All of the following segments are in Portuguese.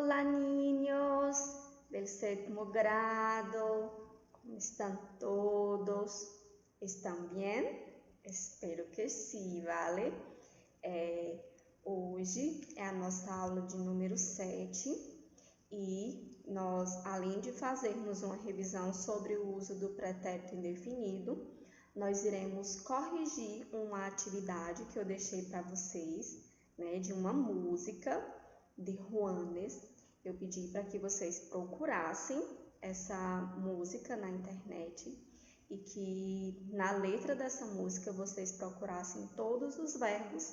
Hola niños del séptimo grado, ¿cómo están todos? ¿Estão bem? Espero que sim, vale? Hoje é a nossa aula de número 7 e nós, além de fazermos uma revisão sobre o uso do pretérito indefinido, nós iremos corrigir uma atividade que eu deixei para vocês, né, de uma música de Juanes. Eu pedi para que vocês procurassem essa música na internet e que na letra dessa música vocês procurassem todos os verbos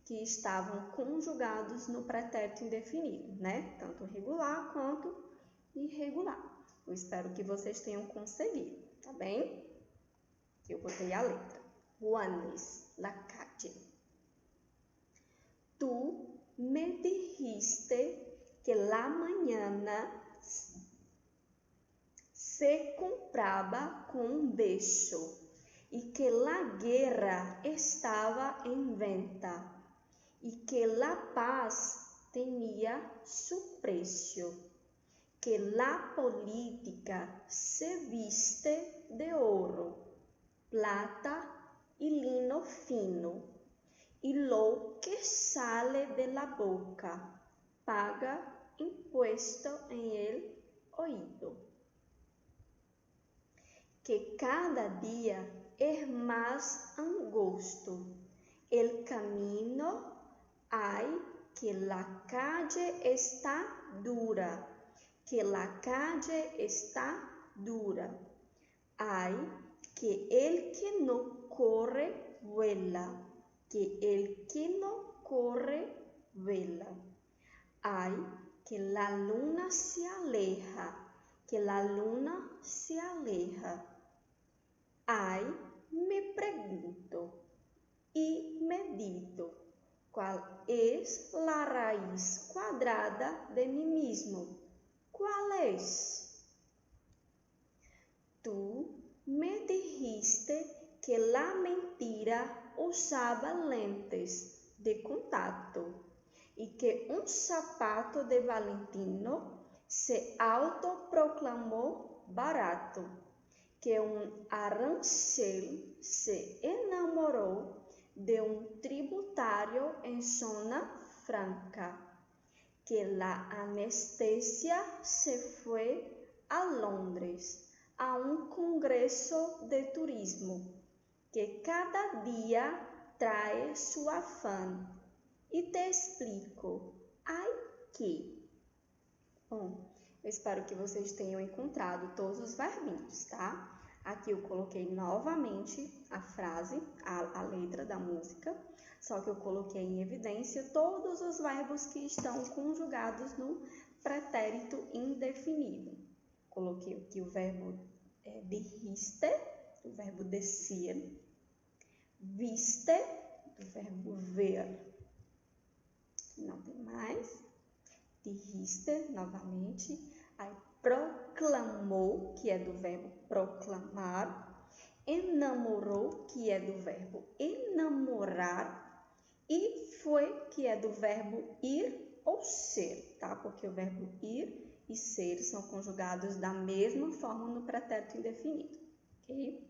que estavam conjugados no pretérito indefinido, né? Tanto regular quanto irregular. Eu espero que vocês tenham conseguido, tá bem? Eu botei a letra. Juanes, la calle. Tu me dijiste que la mañana se compraba con un beso y que la guerra estaba en venta y que la paz tenía su precio, que la política se viste de oro, plata y lino fino, y lo que sale de la boca paga impuesto en el oído. Que cada día es más angosto el camino, ay, que la calle está dura, que la calle está dura, ay, que el que no corre vuela, que el que no corre vela. Ay, que la luna se aleja, que la luna se aleja. Ay, me pregunto y medito, ¿cuál es la raíz cuadrada de mí mismo? ¿Cuál es? Tú me dijiste que la mentira usaba lentes de contacto y que un zapato de Valentino se autoproclamó barato, que un arancel se enamoró de un tributario en zona franca, que la anestesia se fue a Londres a un congreso de turismo, que cada día trae su afán. E te explico, ai que. Bom, eu espero que vocês tenham encontrado todos os verbinhos, tá? Aqui eu coloquei novamente a frase, a letra da música, só que eu coloquei em evidência todos os verbos que estão conjugados no pretérito indefinido. Coloquei aqui o verbo dijiste, o verbo decir, viste, o verbo ver. Não tem mais. Dijiste, novamente. Aí, proclamou, que é do verbo proclamar. Enamorou, que é do verbo enamorar. E foi, que é do verbo ir ou ser, tá? Porque o verbo ir e ser são conjugados da mesma forma no pretérito indefinido, ok?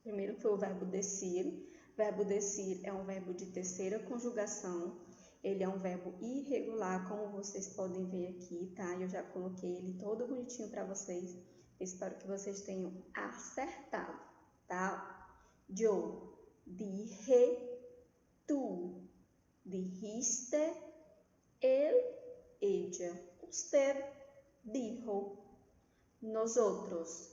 Primeiro foi o verbo decir. Verbo decir é um verbo de terceira conjugação. Ele é um verbo irregular, como vocês podem ver aqui, tá? Eu já coloquei ele todo bonitinho para vocês. Espero que vocês tenham acertado, tá? Yo dije, tú dijiste, él, ella, usted dijo, nosotros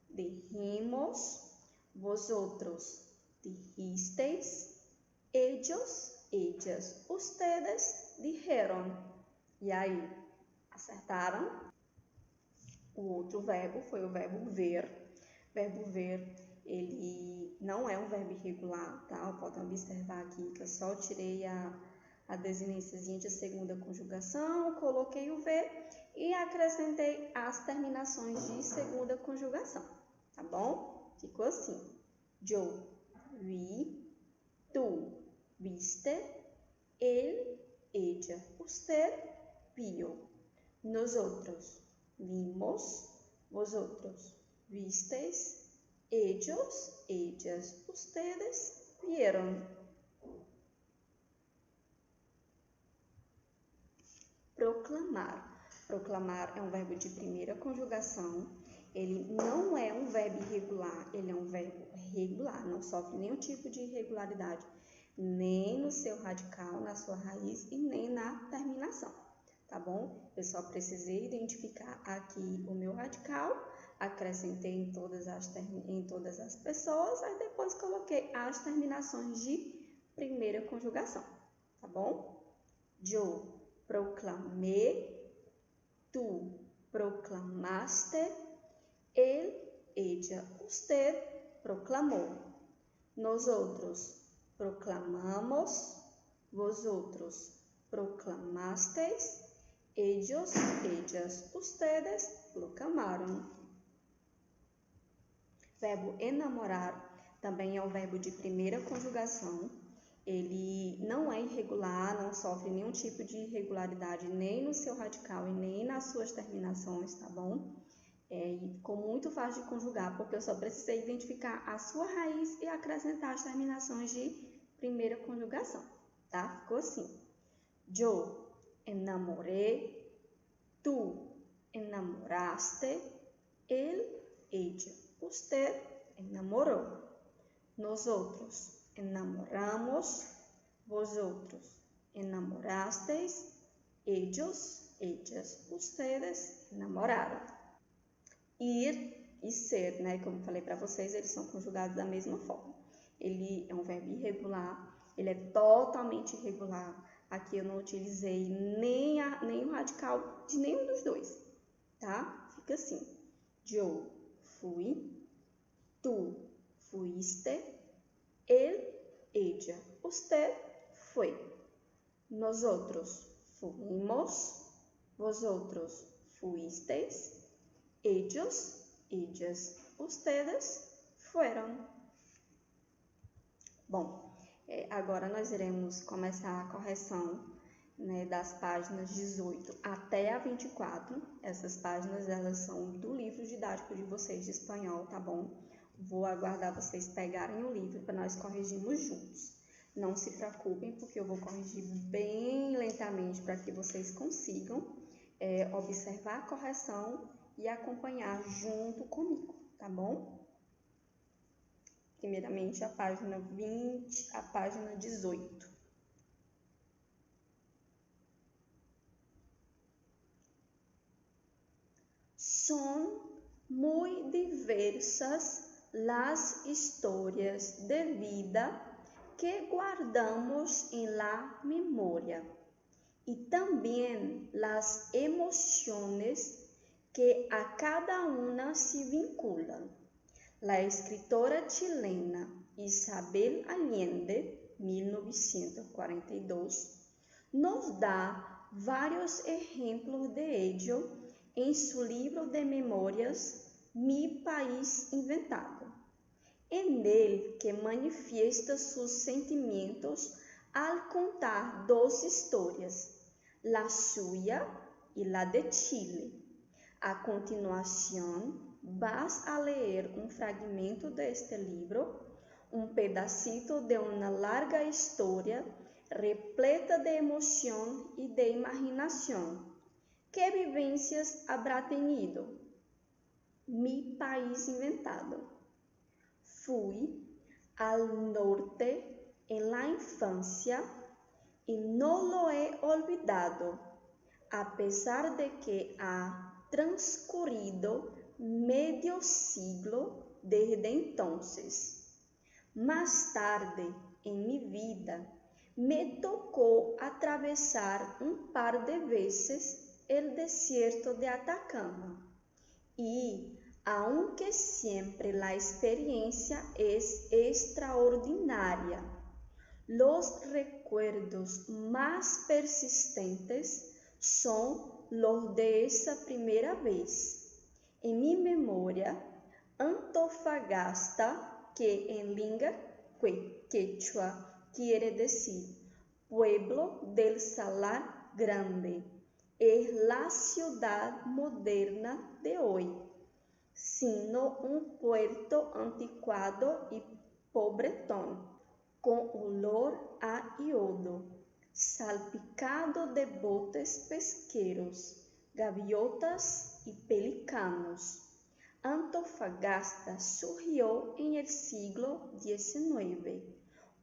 dijimos, vosotros dijisteis, ellos, ellas, ustedes dijeron. E aí, acertaram? O outro verbo foi o verbo ver. Verbo ver, ele não é um verbo irregular, tá? Podem observar aqui que eu só tirei a desinênciazinha de segunda conjugação, coloquei o ver e acrescentei as terminações de segunda conjugação, tá bom? Ficou assim. Yo vi, tú viste, él, ella, usted vio. nosotros vimos, vosotros visteis, ellos, ellas, ustedes vieron. Proclamar. Proclamar é um verbo de primeira conjugação. Ele não é um verbo irregular, ele é um verbo regular, não sofre nenhum tipo de irregularidade, nem no seu radical, na sua raiz e nem na terminação, tá bom? Eu só precisei identificar aqui o meu radical, acrescentei em todas as pessoas, aí depois coloquei as terminações de primeira conjugação, tá bom? Eu proclamé, tú proclamaste, él, ella, usted proclamó. Nosotros proclamamos, vosotros proclamasteis, ellos, ellas, ustedes proclamaron. Verbo enamorar também é um verbo de primeira conjugação. Ele não é irregular, não sofre nenhum tipo de irregularidade, nem no seu radical e nem nas suas terminações, tá bom? E ficou muito fácil de conjugar, porque eu só precisei identificar a sua raiz e acrescentar as terminações de primeira conjugação, tá? Ficou assim. Yo enamoré, tú enamoraste, él, ella, usted enamoró. Nosotros enamoramos, vosotros enamorasteis, ellos, ellas, ustedes enamoraron. Ir e ser, né? Como eu falei para vocês, eles são conjugados da mesma forma. Ele é um verbo irregular, ele é totalmente irregular. Aqui eu não utilizei nem o radical de nenhum dos dois, tá? Fica assim. Yo fui, tú fuiste, él, ella, usted fue. Nosotros fuimos, vosotros fuisteis, ellos, ellas, ustedes fueron. Bom, agora nós iremos começar a correção, né, das páginas 18 até a 24. Essas páginas, elas são do livro didático de vocês de espanhol, tá bom? Vou aguardar vocês pegarem o livro para nós corrigirmos juntos. Não se preocupem, porque eu vou corrigir bem lentamente para que vocês consigam observar a correção e acompanhar junto comigo, tá bom? Primeiramente, a página 20, a página 18. Son muy diversas las historias de vida que guardamos en la memoria y también las emociones que a cada una se vinculan. La escritora chilena Isabel Allende, 1942, nos da varios ejemplos de ello en su libro de memorias Mi País Inventado, en el que manifiesta sus sentimientos al contar dos historias, la suya y la de Chile. A continuación, vas a leer un fragmento de este libro, un pedacito de una larga historia repleta de emoción y de imaginación. ¿Qué vivencias habrá tenido? Mi País Inventado. Fui al norte en la infancia y no lo he olvidado, a pesar de que ha transcurrido medio siglo desde entonces. Más tarde en mi vida me tocó atravesar un par de veces el desierto de Atacama y, aunque siempre la experiencia es extraordinaria, los recuerdos más persistentes son los de esa primera vez. En mi memoria, Antofagasta, que en lengua quechua quiere decir pueblo del Salar Grande, es la ciudad moderna de hoy, sino un puerto anticuado y pobretón, con olor a iodo, salpicado de botes pesqueros, gaviotas y pelicanos. Antofagasta surgió en el siglo XIX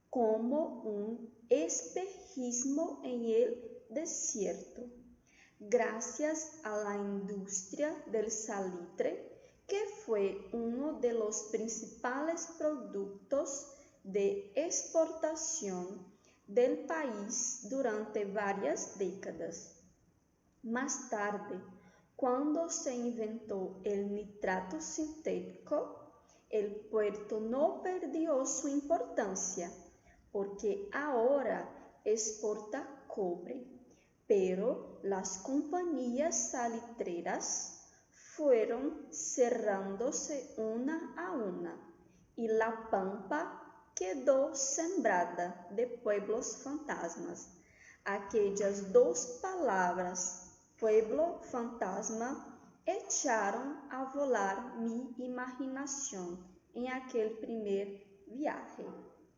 como un espejismo en el desierto, gracias a la industria del salitre, que fue uno de los principales productos de exportación del país durante varias décadas. Más tarde, cuando se inventó el nitrato sintético, el puerto no perdió su importancia, porque ahora exporta cobre, pero las compañías salitreras fueron cerrándose una a una y la pampa quedó sembrada de pueblos fantasmas. Aquellas dos palabras, pueblo fantasma, echaron a volar mi imaginação em aquele primeiro viaje.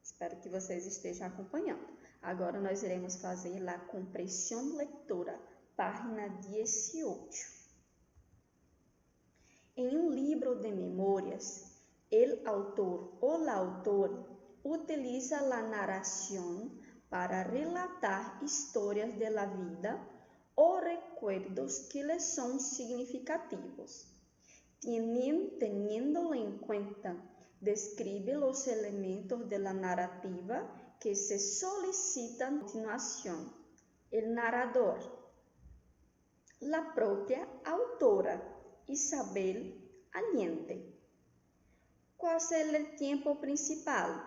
Espero que vocês estejam acompanhando. Agora nós iremos fazer a compressão lectora, página 18. Em um livro de memórias, o autor ou la autora utiliza a narração para relatar histórias de la vida o recuerdos que les son significativos. Teniéndolo en cuenta, describe los elementos de la narrativa que se solicitan a continuación. El narrador, la propia autora, Isabel Allende. ¿Cuál es el tiempo principal?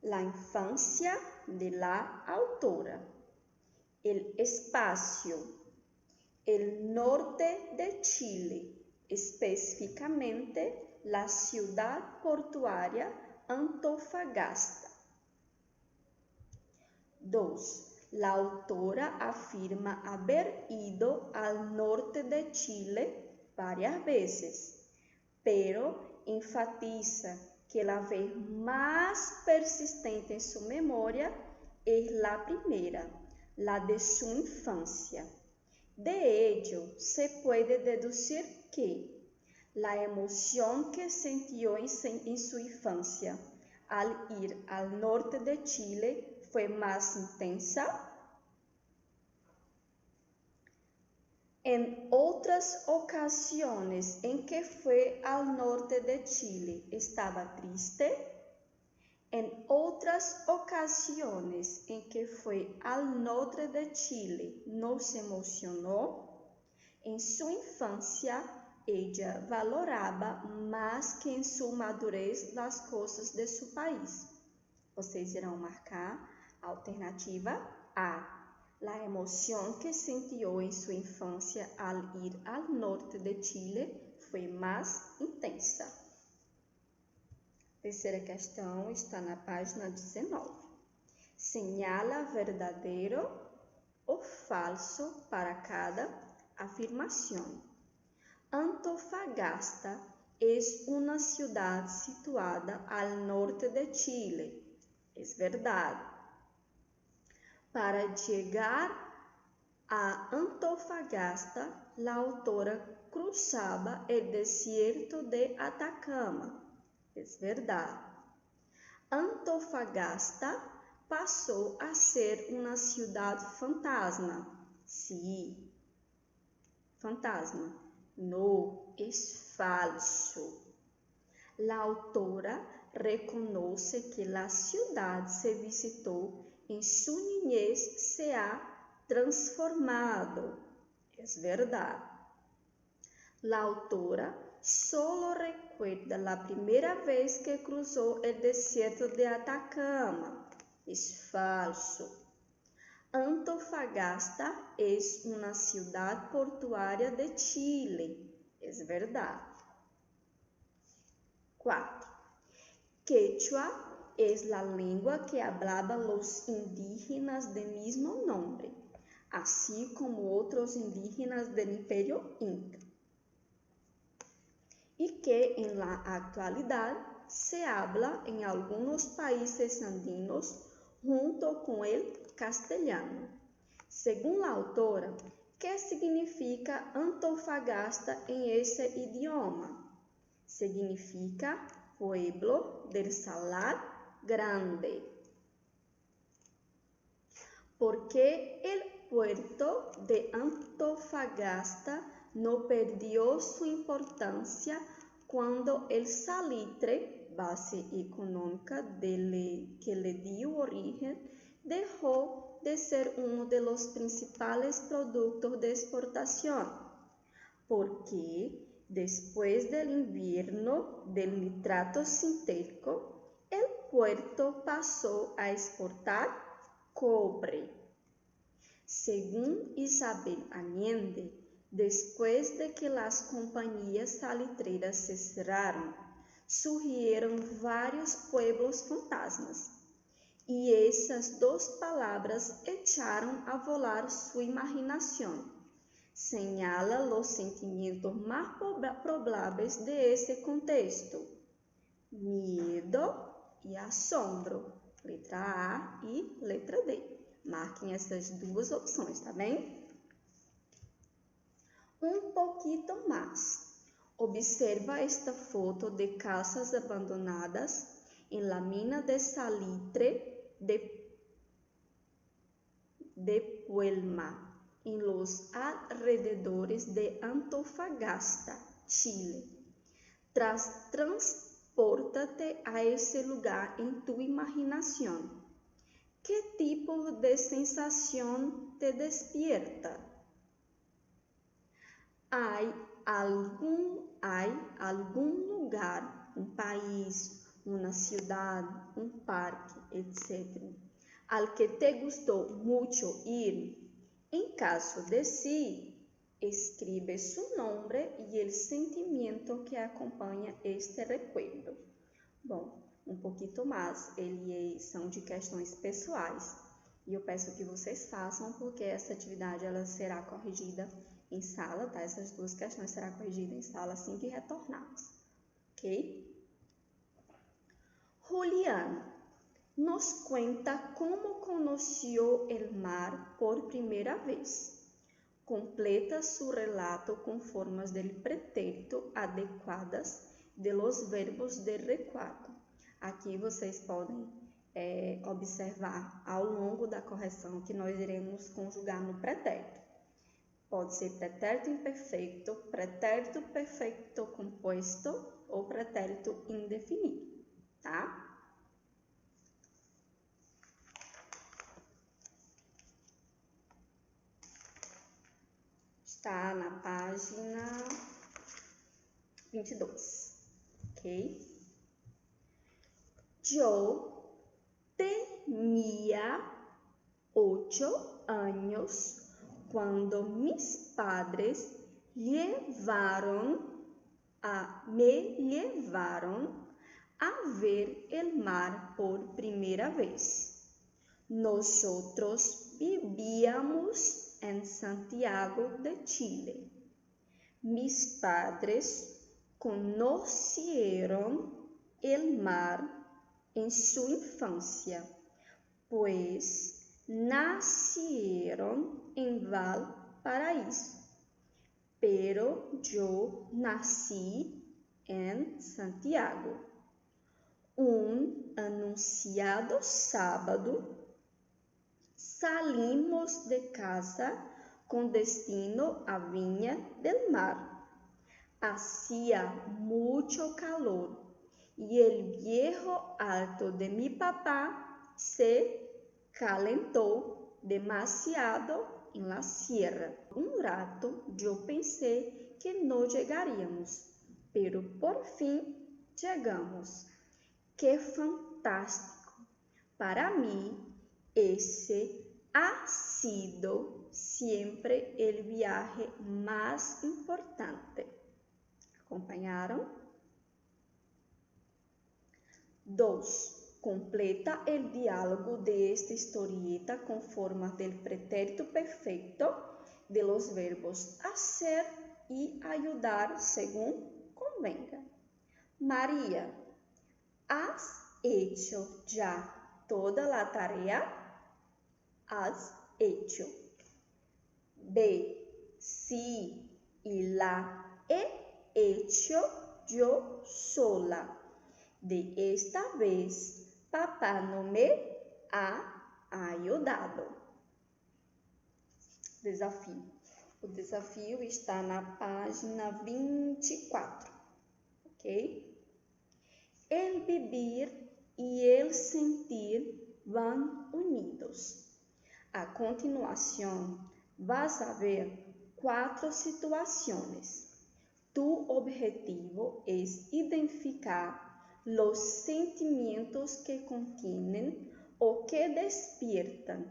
La infancia de la autora. El espacio, el norte de Chile, específicamente la ciudad portuaria Antofagasta. 2. La autora afirma haber ido al norte de Chile varias veces, pero enfatiza que la vez más persistente en su memoria es la primera, la de su infancia. De ello se puede deducir que la emoción que sintió en su infancia al ir al norte de Chile fue más intensa. En otras ocasiones en que fue al norte de Chile, ¿estaba triste? En otras ocasiones en que fue al norte de Chile, ¿no se emocionó? En su infancia, ella valoraba más que en su madurez las cosas de su país. Vocês irão marcar a alternativa A. La emoción que sintió en su infancia al ir al norte de Chile fue más intensa. Terceira questão está na página 19. Señala verdadeiro ou falso para cada afirmação. Antofagasta es una ciudad situada al norte de Chile. Es verdad. Para llegar a Antofagasta, la autora cruzaba el desierto de Atacama. Es verdad. Antofagasta pasó a ser una ciudad fantasma. Sí. Fantasma. No, es falso. La autora reconoce que la ciudad se visitó en su niñez, se ha transformado. Es verdad. La autora solo recuerda la primera vez que cruzó el desierto de Atacama. Es falso. Antofagasta es una ciudad portuaria de Chile. Es verdad. 4. Quechua es la lengua que hablaban los indígenas de mismo nombre. así como otros indígenas del Imperio Inca, y que en la actualidad se habla en algunos países andinos junto con el castellano. Según la autora, ¿qué significa Antofagasta en ese idioma? Significa pueblo del Salar Grande. ¿Por qué el puerto de Antofagasta no perdió su importancia cuando el salitre, base económica que le dio origen, dejó de ser uno de los principales productos de exportación? Porque después del invierno del nitrato sintético, el puerto pasó a exportar cobre. Según Isabel Allende, después de que las compañías salitreras se cerraron, surgieron varios pueblos fantasmas, y esas dos palabras echaron a volar su imaginación. Señala los sentimientos más probables de ese contexto: miedo y asombro, letra A y letra D. Marquem essas duas opções, tá bem? Um pouquinho mais. Observa esta foto de casas abandonadas en la mina de salitre de Puelma, en los alrededores de Antofagasta, Chile. Transpórtate a ese lugar en tu imaginación. ¿Qué tipo de sensación te despierta? ¿Hay algún lugar, un país, una ciudad, un parque, etc., al que te gustó mucho ir? En caso de sí, escribe su nombre y el sentimiento que acompaña este recuerdo. Bom, um pouquinho mais, são de questões pessoais. E eu peço que vocês façam, porque essa atividade ela será corrigida em sala, tá? Essas duas questões serão corrigidas em sala assim que retornarmos, ok? Julián nos cuenta cómo conoció el mar por primera vez. Completa su relato con formas del pretérito adequadas de los verbos de recuadro. Aqui vocês podem observar ao longo da correção que nós iremos conjugar no pretérito. Pode ser pretérito imperfeito, pretérito perfeito composto ou pretérito indefinido, tá? Está na página 22, ok? Yo tenía 8 años cuando mis padres me llevaron a ver el mar por primera vez. Nosotros vivíamos en Santiago de Chile. Mis padres conocieron el mar en su infancia, pues nacieron en Valparaíso, pero yo nací en Santiago. Un anunciado sábado salimos de casa con destino a Viña del Mar. Hacía mucho calor y el viejo auto de mi papá se calentó demasiado en la sierra. Un rato yo pensé que no llegaríamos, pero por fin llegamos. ¡Qué fantástico! Para mí, ese ha sido siempre el viaje más importante. ¿Acompañaron? 2. Completa el diálogo de esta historieta con forma del pretérito perfecto de los verbos hacer y ayudar según convenga. María, ¿has hecho ya toda la tarea? Has hecho. B. Sí, y la he hecho yo sola. De esta vez, papá no me ha ayudado. Desafio. O desafio está na página 24, ok? El vivir y el sentir van unidos. A continuación, vas a ver 4 situaciones. Tu objetivo es identificar los sentimientos que contienen o que despiertan.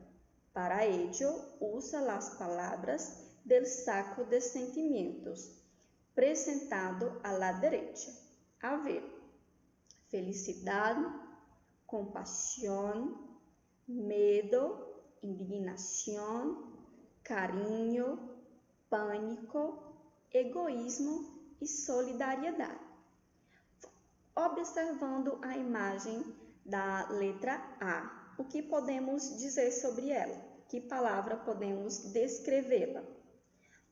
Para ello, usa las palabras del saco de sentimientos, presentado a la derecha. A ver, felicidad, compasión, medo, indignación, carinho, pânico, egoísmo e solidariedade. Observando a imagem da letra A, o que podemos dizer sobre ela? Que palavra podemos descrevê-la?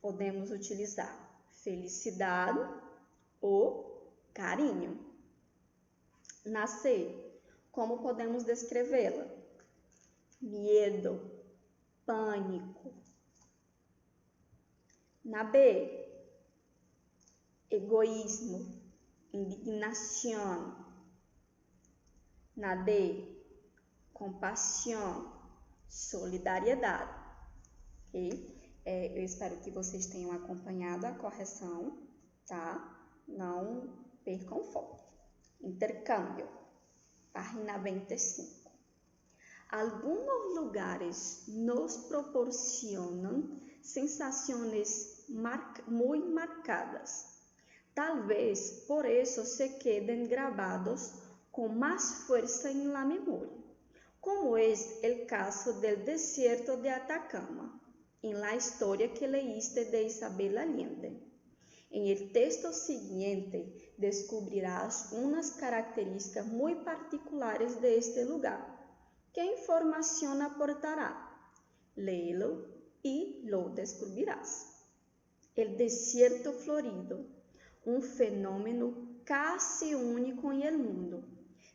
Podemos utilizar felicidade ou carinho. Na C, como podemos descrevê-la? Medo, pânico. Na B, egoísmo, indignação. Na D, compaixão, solidariedade. Ok? Eu espero que vocês tenham acompanhado a correção, tá? Não percam o foco. Intercâmbio, página 25. Algunos lugares nos proporcionan sensaciones muy marcadas. Tal vez por eso se queden grabados con más fuerza en la memoria, como es el caso del desierto de Atacama, en la historia que leíste de Isabel Allende. En el texto siguiente descubrirás unas características muy particulares de este lugar. ¿Qué información aportará? Léelo y lo descubrirás. El desierto florido, un fenómeno casi único en el mundo.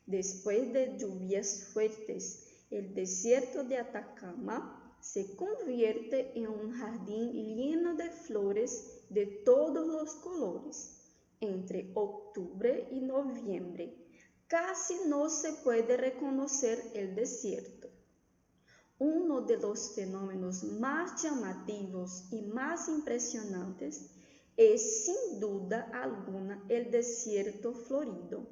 Después de lluvias fuertes, el desierto de Atacama se convierte en un jardín lleno de flores de todos los colores. Entre octubre y noviembre, casi no se puede reconocer el desierto. Uno de los fenómenos más llamativos y más impresionantes es sin duda alguna el desierto florido.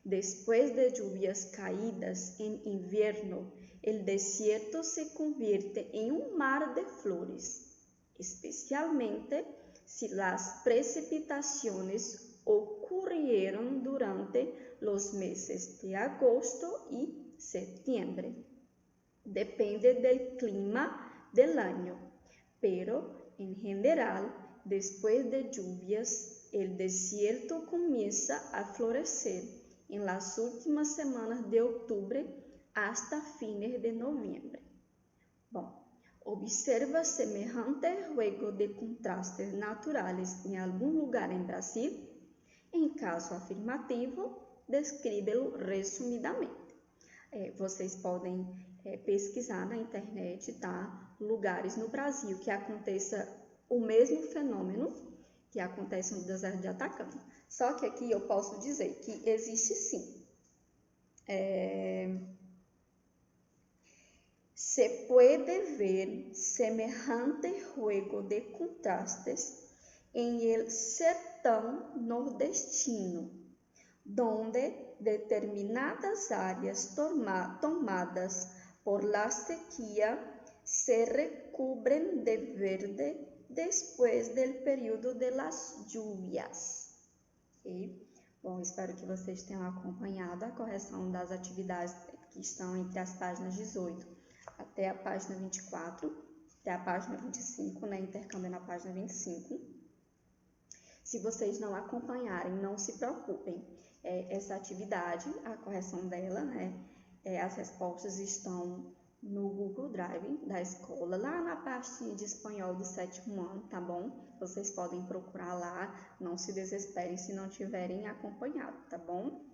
Después de lluvias caídas en invierno, el desierto se convierte en un mar de flores, especialmente si las precipitaciones ocurrieron durante los meses de agosto y septiembre. Depende del clima del año, pero en general, después de lluvias, el desierto comienza a florecer en las últimas semanas de octubre hasta fines de noviembre. Bom, observa semejante juego de contrastes naturales em algum lugar em Brasil? Em caso afirmativo, descríbelo resumidamente. Vocês podem pesquisar na internet, tá? Lugares no Brasil que aconteça o mesmo fenômeno que acontece no deserto de Atacama. Só que aqui eu posso dizer que existe sim. Se puede ver semejante juego de contrastes en el sertão nordestino, donde determinadas áreas tomadas por la sequía se recubren de verde después del período de las lluvias. Okay? Bom, espero que vocês tenham acompanhado a correção das atividades que estão entre as páginas 18 até a página 24, até a página 25, né, intercâmbio na página 25. Se vocês não acompanharem, não se preocupem. Essa atividade, a correção dela, né, as respostas estão no Google Drive da escola, lá na pastinha de espanhol do 7º ano, tá bom? Vocês podem procurar lá, não se desesperem se não tiverem acompanhado, tá bom?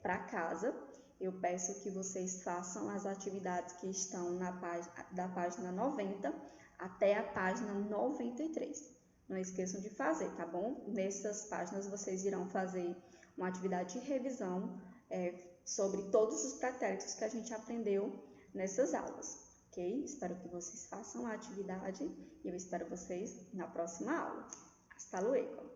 Para casa, eu peço que vocês façam as atividades que estão da página 90 até a página 93. Não esqueçam de fazer, tá bom? Nessas páginas vocês irão fazer uma atividade de revisão sobre todos os pretéritos que a gente aprendeu nessas aulas, ok? Espero que vocês façam a atividade e eu espero vocês na próxima aula. Hasta luego!